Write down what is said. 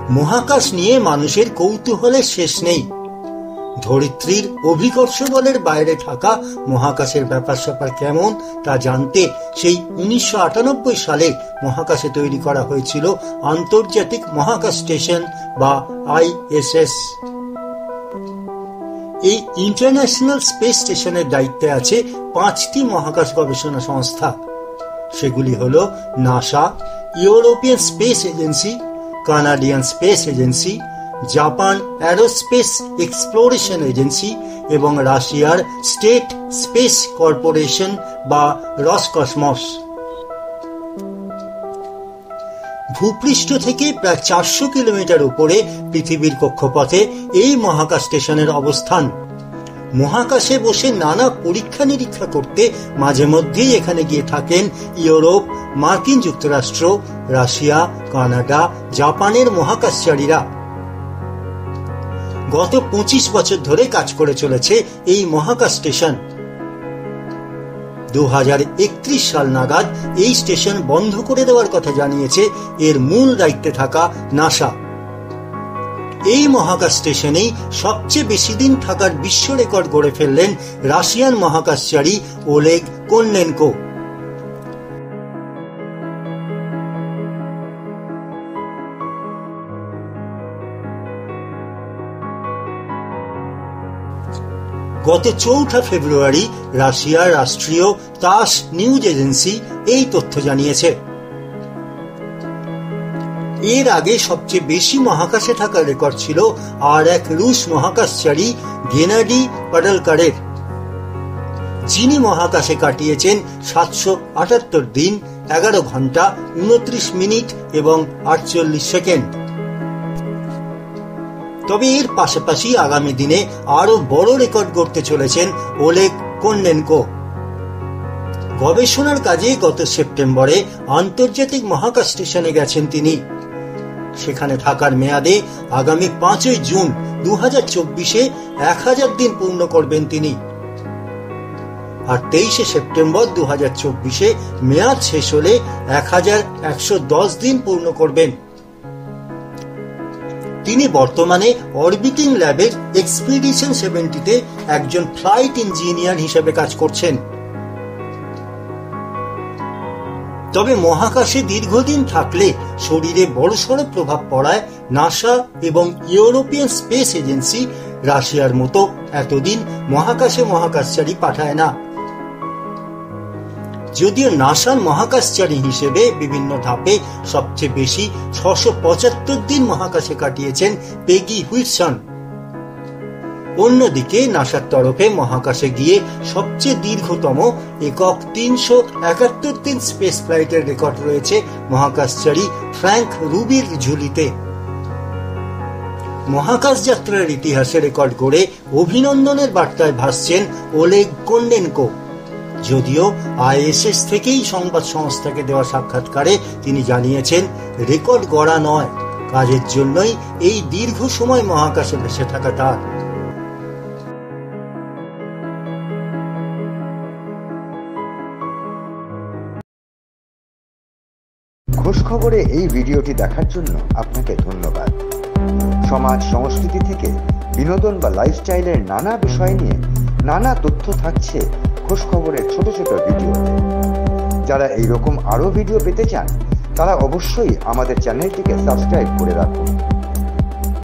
মহাকাশ নিয়ে মানুষের কৌতূহলের শেষ নেই। ধরিত্রীর অভিকর্ষ বলের বাইরে থাকা মহাকাশের ব্যাপার স্যাপার কেমন তা জানতে সেই 1998 সালে মহাকাশে তৈরি করা হয়েছিল আন্তর্জাতিক মহাকাশ স্টেশন বা ISS। এই ইন্টারন্যাশনাল স্পেস স্টেশনের দায়িত্বে আছে 5টি মহাকাশ গবেষণা সংস্থা। সেগুলি হল NASA, European space agency, Canadian space agency, Japan aerospace exploration agency এবং রাশিয়ার স্টেট স্পেস কর্পোরেশন বা রসকসমস। ভূপৃষ্ঠ থেকে প্রায় 400 কিলোমিটার উপরে পৃথিবীর কক্ষপথে এই মহাকাশ স্টেশনের অবস্থান। মহাকাশে বসে নানা পরীক্ষা নিরীক্ষা করতে মাঝে মধ্যেই এখানে গিয়ে থাকেন ইউরোপ, মার্কিন যুক্তরাষ্ট্র, রাশিয়া, কানাডা, জাপানের মহাকাশচারীরা। গত 25 বছর ধরে কাজ করে চলেছে এই মহাকাশ স্টেশন। 2031 সাল নাগাদ এই স্টেশন বন্ধ করে দেওয়ার কথা জানিয়েছে এর মূল দায়িত্বে থাকা নাসা। এই মহাকাশ স্টেশনেই সবচেয়ে বেশি দিন থাকার বিশ্ব রেকর্ড গড়ে ফেললেন রাশিয়ান মহাকাশচারী ওলেগ কোননেনকো। গত 4 ফেব্রুয়ারি রাশিয়ার রাষ্ট্রীয় তাস নিউজ এজেন্সি এই তথ্য জানিয়েছে। এর আগে সবচেয়ে বেশি মহাকাশে থাকার রেকর্ড ছিল আর এক রুশ মহাকাশচারী গেনাডি পাডালকারের, যিনি মহাকাশে কাটিয়েছেন 778 দিন, 11 ঘন্টা, 29 মিনিট এবং 48 সেকেন্ড। তবে এর পাশাপাশি আগামী দিনে আরো বড় রেকর্ড গড়তে চলেছেন ওলেগ কোননেনকো। গবেষণার কাজে গত সেপ্টেম্বরে আন্তর্জাতিক মহাকাশ স্টেশনে গেছেন তিনি। সেখানে থাকার মেয়াদে আগামী 5 জুন 2024 1000 দিন পূর্ণ করবেন তিনি। আর 23 সেপ্টেম্বর 2024 মেয়াদ শেষ হলে 1110 দিন পূর্ণ করবেন। তিনি বর্তমানে অরবিটিং ল্যাবের এক্সপিডিশন 70-তে একজন ফ্লাইট ইঞ্জিনিয়ার হিসেবে কাজ করছেন। তবে মহাকাশে দীর্ঘদিন থাকলে শরীরে বড়সড় প্রভাব পড়ায় নাসা এবং ইউরোপিয়ান স্পেস এজেন্সি রাশিয়ার মতো এতদিন মহাকাশে মহাকাশচারী পাঠায় না। যদিও নাসার মহাকাশচারী হিসেবে বিভিন্ন ধাপে সবচেয়ে বেশি 675 দিন মহাকাশে কাটিয়েছেন পেগি হুইটসন। অন্যদিকে নাসার তরফে মহাকাশে গিয়ে সবচেয়ে দীর্ঘতম একক 371 দিন স্পেস ফ্লাইটের রেকর্ড রয়েছে মহাকাশচারী ফ্র্যাঙ্ক রুবির ঝুলিতে। মহাকাশ যাত্রার ইতিহাসে রেকর্ড গড়ে অভিনন্দনের বার্তায় ভাসছেন ওলেগ কোননেনকো। যদিও ISS থেকেই সংবাদ সংস্থাকে দেওয়া সাক্ষাৎকারে তিনি জানিয়েছেন, রেকর্ড গড়া নয়, কাজের জন্যই এই দীর্ঘ সময় মহাকাশে ভেসে থাকা তার। খোঁজ খবরে এই ভিডিওটি দেখার জন্য আপনাকে ধন্যবাদ। সমাজ সংস্কৃতি থেকে বিনোদন বা লাইফস্টাইলের নানা বিষয় নিয়ে নানা তথ্য থাকছে খোঁজ খবরের ছোট ছোট ভিডিওতে। যারা এইরকম আরো ভিডিও পেতে চান তারা অবশ্যই আমাদের চ্যানেলটিকে সাবস্ক্রাইব করে রাখুন।